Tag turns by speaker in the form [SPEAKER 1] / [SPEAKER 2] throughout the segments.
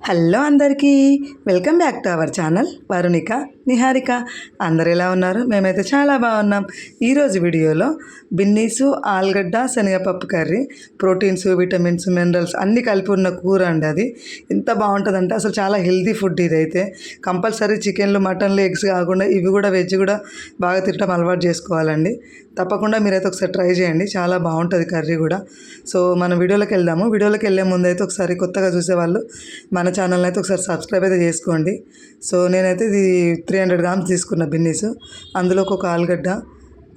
[SPEAKER 1] Hello అందరికీ welcome back to our channel Varunika Niharika. అందరు ఎలా ఉన్నారు? మేమైతే చాలా బాగున్నాం. ఈరోజు వీడియోలో బిన్నీసు ఆలుగడ్డ శనగపప్పు కర్రీ, ప్రోటీన్స్ విటమిన్స్ మినరల్స్ అన్నీ కలిపి ఉన్న కూర అండి. అది ఎంత బాగుంటుందంటే అసలు చాలా హెల్తీ ఫుడ్. ఇదైతే కంపల్సరీ చికెన్లు మటన్లు ఎగ్స్ కాకుండా ఇవి కూడా వెజ్ కూడా బాగా తినడం అలవాటు చేసుకోవాలండి. తప్పకుండా మీరైతే ఒకసారి ట్రై చేయండి, చాలా బాగుంటుంది కర్రీ కూడా. సో మనం వీడియోలోకి వెళ్దాము. వీడియోలోకి వెళ్ళే ముందు అయితే ఒకసారి కొత్తగా చూసేవాళ్ళు మన ఛానల్ని అయితే ఒకసారి సబ్స్క్రైబ్ అయితే చేసుకోండి. సో నేనైతే ఇది 300 గ్రామ్స్ తీసుకున్న బిన్నీస్. అందులోకి ఒక ఆలుగడ్డ,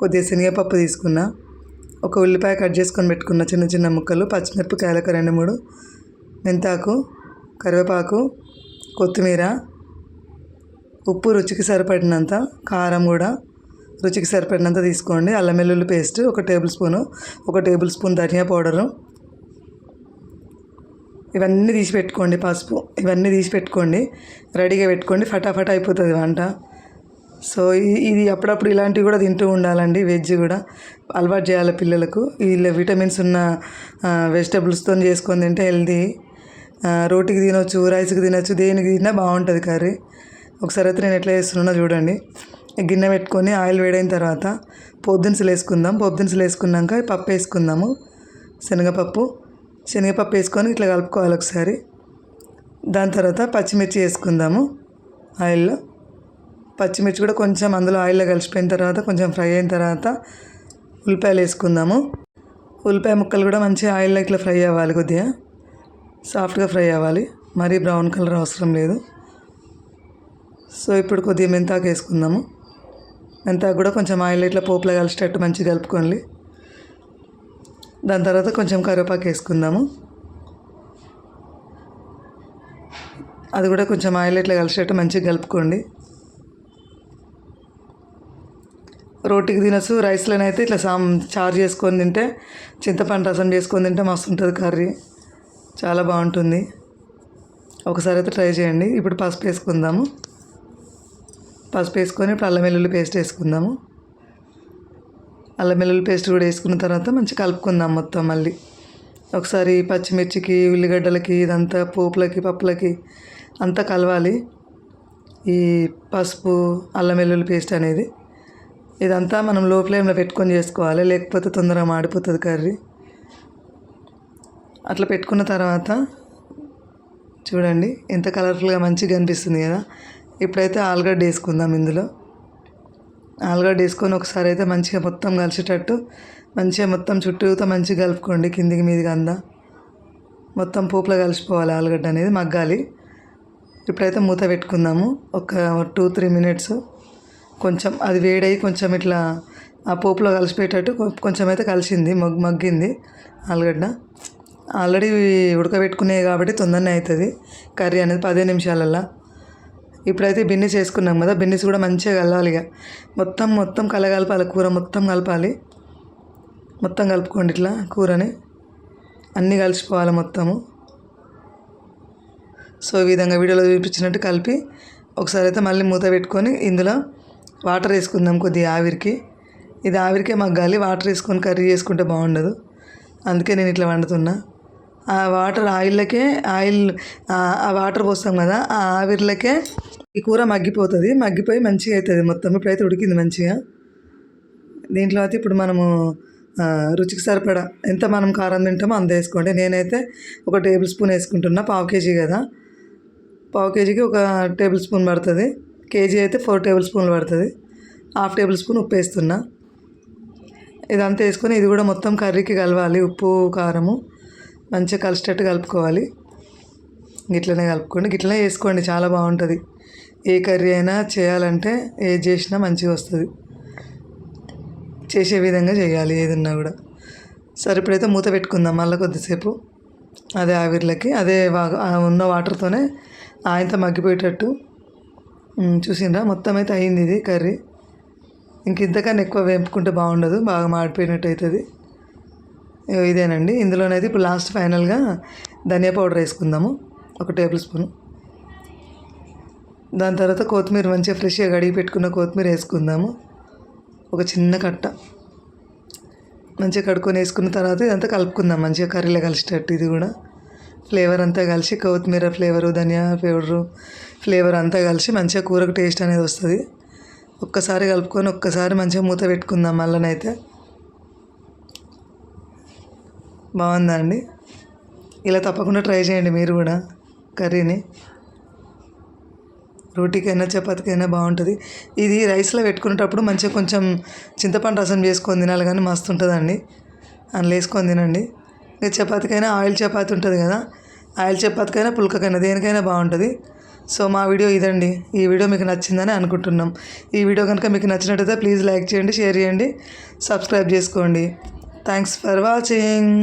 [SPEAKER 1] కొద్దిగా శనగపప్పు తీసుకున్నా, ఒక ఉల్లిపాయ కట్ చేసుకొని పెట్టుకున్న చిన్న చిన్న ముక్కలు, పచ్చిమిరపకాయలు ఒక 2-3, మెంతాకు, కరివేపాకు, కొత్తిమీర, ఉప్పు రుచికి సరిపడినంత, కారం కూడా రుచికి సరిపడినంత తీసుకోండి. అల్లం వెల్లుల్లి paste 1 table spoon, 1 table spoon ధనియా పౌడరు, ఇవన్నీ తీసి పెట్టుకోండి. పసుపు ఇవన్నీ తీసి పెట్టుకోండి, రెడీగా పెట్టుకోండి. ఫటాఫట్ అయిపోతుంది వంట. సో ఇది అప్పుడప్పుడు ఇలాంటివి కూడా తింటూ ఉండాలండి. వెజ్ కూడా అలవాటు చేయాలి పిల్లలకు. వీళ్ళ విటమిన్స్ ఉన్న వెజిటబుల్స్తో చేసుకొని తింటే హెల్తీ. రోటీకి తినొచ్చు, రైస్కి తినొచ్చు, దేనికి తిన్నా బాగుంటుంది కర్రీ. ఒకసారి అయితే నేను ఎట్లా చేస్తున్నానో చూడండి. గిన్నె పెట్టుకొని ఆయిల్ వేడైన తర్వాత పోపు దినుసులు వేసుకుందాం. పోపు దినుసులు వేసుకున్నాక పప్పు వేసుకుందాము. శనగపప్పు వేసుకొని ఇట్లా కలుపుకోవాలి ఒకసారి. దాని తర్వాత పచ్చిమిర్చి వేసుకుందాము ఆయిల్లో. పచ్చిమిర్చి కూడా కొంచెం అందులో ఆయిల్లో కలిసిపోయిన తర్వాత కొంచెం ఫ్రై అయిన తర్వాత ఉల్లిపాయలు వేసుకుందాము. ఉల్లిపాయ ముక్కలు కూడా మంచిగా ఆయిల్లో ఇట్లా ఫ్రై అవ్వాలి, కొద్దిగా సాఫ్ట్గా ఫ్రై అవ్వాలి, మరీ బ్రౌన్ కలర్ అవసరం లేదు. సో ఇప్పుడు కొద్దిగా మెంతాకు వేసుకుందాము. మెంతాకు కూడా కొంచెం ఆయిల్లో ఇట్లా పోపులో కలిసేటట్టు మంచిగా కలుపుకోండి. దాని తర్వాత కొంచెం కరివేపాకు వేసుకుందాము. అది కూడా కొంచెం ఆయిల్ ఇట్లా కలిసేటట్టు మంచిగా కలుపుకోండి. రోటీకి తినచ్చు, రైస్లోనైతే ఇట్లా చారు చేసుకొని తింటే, చింతపండు రసం చేసుకొని తింటే మస్తు ఉంటుంది కర్రీ, చాలా బాగుంటుంది. ఒకసారి అయితే ట్రై చేయండి. ఇప్పుడు పసుపు వేసుకుందాము. పసుపు వేసుకొని ఇప్పుడు అల్లం వెల్లుల్లి పేస్ట్ వేసుకుందాము. అల్లం వెల్లుల్లి పేస్ట్ కూడా వేసుకున్న తర్వాత మంచిగా కలుపుకుందాం మొత్తం. మళ్ళీ ఒకసారి పచ్చిమిర్చికి, ఉల్లిగడ్డలకి, ఇదంతా పోపులకి, పప్పులకి అంతా కలవాలి ఈ పసుపు అల్లం వెల్లుల్లి పేస్ట్ అనేది. ఇదంతా మనం లో ఫ్లేమ్లో పెట్టుకొని చేసుకోవాలి, లేకపోతే తొందరగా మాడిపోతుంది కర్రీ. అట్లా పెట్టుకున్న తర్వాత చూడండి ఎంత కలర్ఫుల్గా మంచిగా కనిపిస్తుంది కదా. ఇప్పుడైతే ఆలుగడ్డ వేసుకుందాం. ఇందులో ఆలుగడ్డ వేసుకొని ఒకసారి అయితే మంచిగా మొత్తం కలిసేటట్టు మంచిగా మొత్తం చుట్టూతో మంచిగా కలుపుకోండి, కిందికి మీదికి అందా మొత్తం పోపులో కలిసిపోవాలి. ఆలుగడ్డ అనేది మగ్గాలి. ఇప్పుడైతే మూత పెట్టుకుందాము ఒక 2-3 మినిట్స్. కొంచెం అది వేడై కొంచెం ఇట్లా ఆ పోపులో కలిసిపోయేటట్టు కొంచెం అయితే కలిసింది, మగ్గింది ఆలుగడ్డ. ఆల్రెడీ ఉడకబెట్టుకునే కాబట్టి తొందరనే అవుతుంది కర్రీ అనేది, 15 నిమిషాలల్లో. ఇప్పుడైతే బిన్నీస్ వేసుకున్నాం కదా, బిన్నీస్ కూడా మంచిగా కలవాలి. ఇక మొత్తం కలగలపాలి, కూర మొత్తం కలపాలి. మొత్తం కలుపుకోండి ఇట్లా కూరని, అన్నీ కలిసిపోవాలి మొత్తము. సో ఈ విధంగా వీడియోలో చూపించినట్టు కలిపి ఒకసారి అయితే మళ్ళీ మూత పెట్టుకొని ఇందులో వాటర్ వేసుకుందాం కొద్దిగా ఆవిరికి. ఇది ఆవిరికే మగ్గాలి, వాటర్ వేసుకొని కర్రీ చేసుకుంటే బాగుండదు, అందుకే నేను ఇట్లా వండుతున్నా. ఆ వాటర్ ఆ వాటర్ పోస్తాం కదా, ఆ ఆవిరిలకే ఈ కూర మగ్గిపోతుంది, మగ్గిపోయి మంచిగా అవుతుంది మొత్తం. ఇప్పుడైతే ఉడికింది మంచిగా. దీంట్లో అయితే ఇప్పుడు మనము రుచికి సరిపడా ఎంత మనం కారం తింటామో అంత వేసుకోండి. నేనైతే 1 టేబుల్ స్పూన్ వేసుకుంటున్నా, 1/2 కేజీ కదా, 1/2 కేజీకి 1 టేబుల్ స్పూన్ పడుతుంది. కేజీ అయితే 4 టేబుల్ స్పూన్లు పడుతుంది. 1/2 టేబుల్ స్పూన్ ఉప్పు వేస్తున్నా. ఇదంతా వేసుకొని ఇది కూడా మొత్తం కర్రీకి కలవాలి, ఉప్పు కారము మంచిగా కలిసేటట్టు కలుపుకోవాలి. గిట్లనే కలుపుకోండి, గిట్లనే వేసుకోండి, చాలా బాగుంటుంది. ఏ కర్రీ అయినా చేయాలంటే ఏది చేసినా మంచిగా వస్తుంది, చేసే విధంగా చేయాలి ఏదన్నా కూడా. సరే ఇప్పుడైతే మూత పెట్టుకుందాం మళ్ళీ కొద్దిసేపు. అదే ఆవిర్లకి అదే ఉన్న వాటర్తోనే ఆయనతో మగ్గిపోయేటట్టు. చూసిండ్రా మొత్తం అయితే అయింది ఇది కర్రీ. ఇంక ఇంతకన్నా ఎక్కువ వేపుకుంటే బాగుండదు, బాగా మాడిపోయినట్టు అవుతుంది. ఇదేనండి. ఇందులోనైతే ఇప్పుడు లాస్ట్ ఫైనల్గా ధనియా పౌడర్ వేసుకుందాము 1 టేబుల్ స్పూన్. దాని తర్వాత కొత్తిమీర మంచిగా ఫ్రెష్గా కడిగి పెట్టుకున్న కొత్తిమీర వేసుకుందాము, ఒక చిన్న కట్ట. మంచిగా కడుక్కొని వేసుకున్న తర్వాత ఇదంతా కలుపుకుందాం మంచిగా కర్రీలో కలిసేటట్టు. ఇది కూడా ఫ్లేవర్ అంతా కలిసి కొత్తిమీర ఫ్లేవరు ధనియా పౌడరు ఫ్లేవర్ అంతా కలిసి మంచిగా కూరకు టేస్ట్ అనేది వస్తుంది. ఒక్కసారి కలుపుకొని ఒక్కసారి మంచిగా మూత పెట్టుకుందాం. మళ్ళనైతే బాగుందా అండి? ఇలా తప్పకుండా ట్రై చేయండి మీరు కూడా కర్రీని. రోటీకైనా చపాతీకైనా బాగుంటుంది. ఇది రైస్లో పెట్టుకునేటప్పుడు మంచిగా కొంచెం చింతపండు రసం చేసుకొని తినాలి కానీ మస్తు ఉంటుందండి. అందులో వేసుకొని తినండి. ఇక చపాతీకైనా ఆయిల్ చపాతీ ఉంటుంది కదా, ఆయిల్ చపాతీకైనా పుల్కకైనా దేనికైనా బాగుంటుంది. సో మా వీడియో ఇదండి. ఈ వీడియో మీకు నచ్చిందని అనుకుంటున్నాం. ఈ వీడియో కనుక మీకు నచ్చినట్టయితే ప్లీజ్ లైక్ చేయండి, షేర్ చేయండి, సబ్స్క్రైబ్ చేసుకోండి. Thanks for watching.